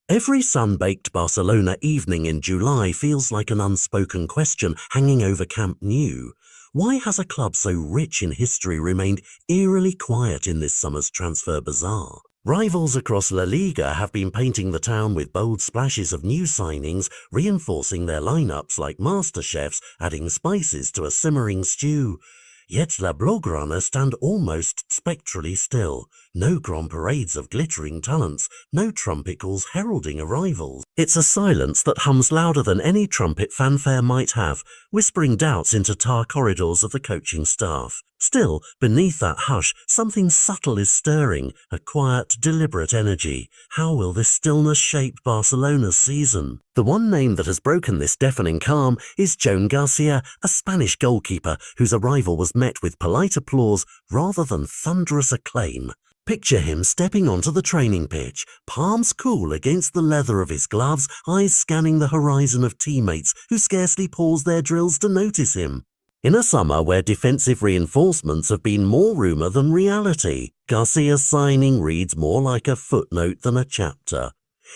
Every sun-baked Barcelona evening in July feels like an unspoken question hanging over Camp Nou. Why has a club so rich in history remained eerily quiet in this summer's transfer bazaar? Rivals across La Liga have been painting the town with bold splashes of new signings, reinforcing their lineups like master chefs, adding spices to a simmering stew. Yet La Blaugrana stand almost spectrally still. No grand parades of glittering talents, no trumpet calls heralding arrivals. It's a silence that hums louder than any trumpet fanfare might have, whispering doubts into tar corridors of the coaching staff. Still, beneath that hush, something subtle is stirring, a quiet, deliberate energy. How will this stillness shape Barcelona's season? The one name that has broken this deafening calm is Joan Garcia, a Spanish goalkeeper whose arrival was met with polite applause rather than thunderous acclaim. Picture him stepping onto the training pitch, palms cool against the leather of his gloves, eyes scanning the horizon of teammates who scarcely pause their drills to notice him. In a summer where defensive reinforcements have been more rumour than reality, Garcia's signing reads more like a footnote than a chapter.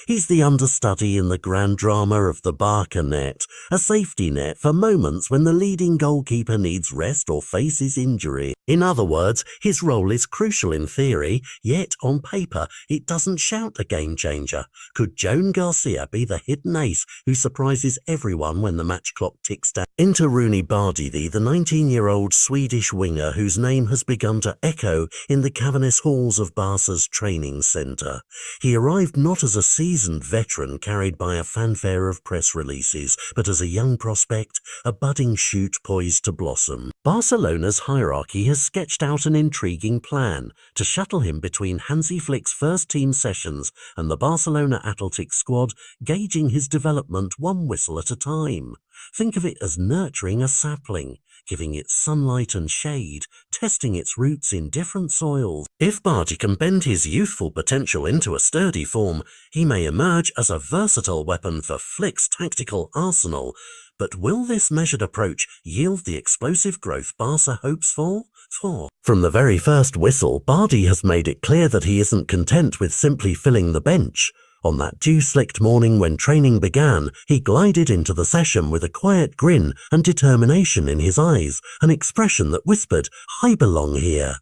He's the understudy in the grand drama of the Barça net, a safety net for moments when the leading goalkeeper needs rest or faces injury. In other words, his role is crucial in theory, yet on paper it doesn't shout a game changer. Could Joan Garcia be the hidden ace who surprises everyone when the match clock ticks down? Enter Roony Bardghji, the 19-year-old Swedish winger whose name has begun to echo in the cavernous halls of Barca's training centre. He arrived not as a seasoned veteran carried by a fanfare of press releases, but as a young prospect, a budding shoot poised to blossom. Barcelona's hierarchy has sketched out an intriguing plan to shuttle him between Hansi Flick's first-team sessions and the Barcelona Athletic squad, gauging his development one whistle at a time. Think of it as nurturing a sapling, giving it sunlight and shade, testing its roots in different soils. If Bardghji can bend his youthful potential into a sturdy form, he may emerge as a versatile weapon for Flick's tactical arsenal. But will this measured approach yield the explosive growth Barca hopes for? From the very first whistle, Bardghji has made it clear that he isn't content with simply filling the bench. On that dew-slicked morning when training began, he glided into the session with a quiet grin and determination in his eyes, an expression that whispered, "I belong here."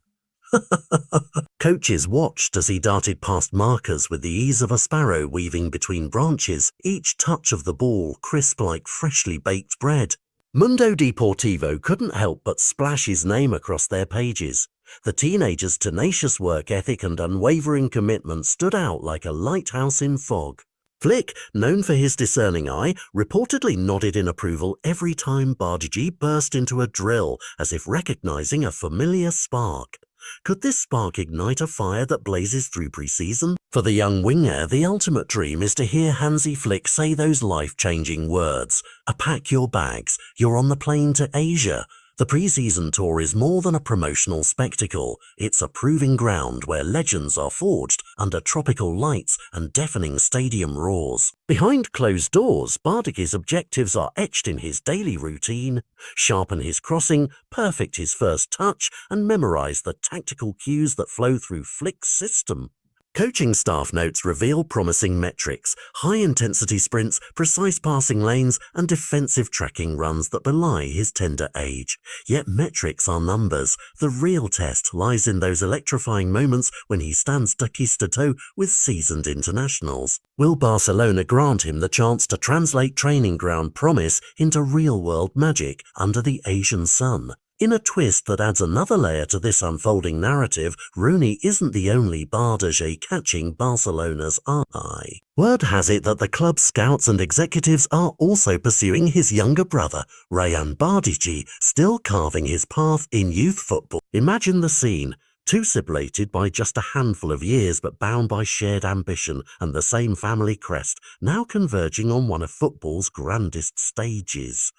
Coaches watched as he darted past markers with the ease of a sparrow weaving between branches, each touch of the ball crisp like freshly baked bread. Mundo Deportivo couldn't help but splash his name across their pages. The teenager's tenacious work ethic and unwavering commitment stood out like a lighthouse in fog. Flick, known for his discerning eye, reportedly nodded in approval every time Bardghji burst into a drill, as if recognizing a familiar spark. Could this spark ignite a fire that blazes through preseason? For the young winger, the ultimate dream is to hear Hansi Flick say those life-changing words. Pack your bags, you're on the plane to Asia. The preseason tour is more than a promotional spectacle. It's a proving ground where legends are forged under tropical lights and deafening stadium roars. Behind closed doors, Bardghji's objectives are etched in his daily routine: sharpen his crossing, perfect his first touch, and memorize the tactical cues that flow through Flick's system. Coaching staff notes reveal promising metrics: high-intensity sprints, precise passing lanes, and defensive tracking runs that belie his tender age. Yet metrics are numbers. The real test lies in those electrifying moments when he stands toe-to-toe with seasoned internationals. Will Barcelona grant him the chance to translate training ground promise into real-world magic under the Asian sun? In a twist that adds another layer to this unfolding narrative, Roony isn't the only Bardghji catching Barcelona's eye. Word has it that the club's scouts and executives are also pursuing his younger brother, Rayan Bardghji, still carving his path in youth football. Imagine the scene. Two separated by just a handful of years but bound by shared ambition and the same family crest, now converging on one of football's grandest stages.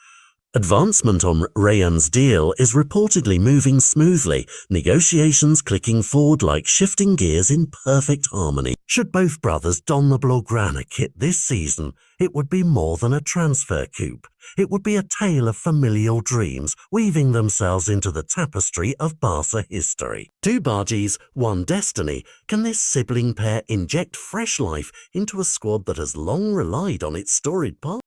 Advancement on Rayan's deal is reportedly moving smoothly, negotiations clicking forward like shifting gears in perfect harmony. Should both brothers don the Blaugrana kit this season, it would be more than a transfer coup. It would be a tale of familial dreams weaving themselves into the tapestry of Barça history. Two Bardghjis, one destiny. Can this sibling pair inject fresh life into a squad that has long relied on its storied past?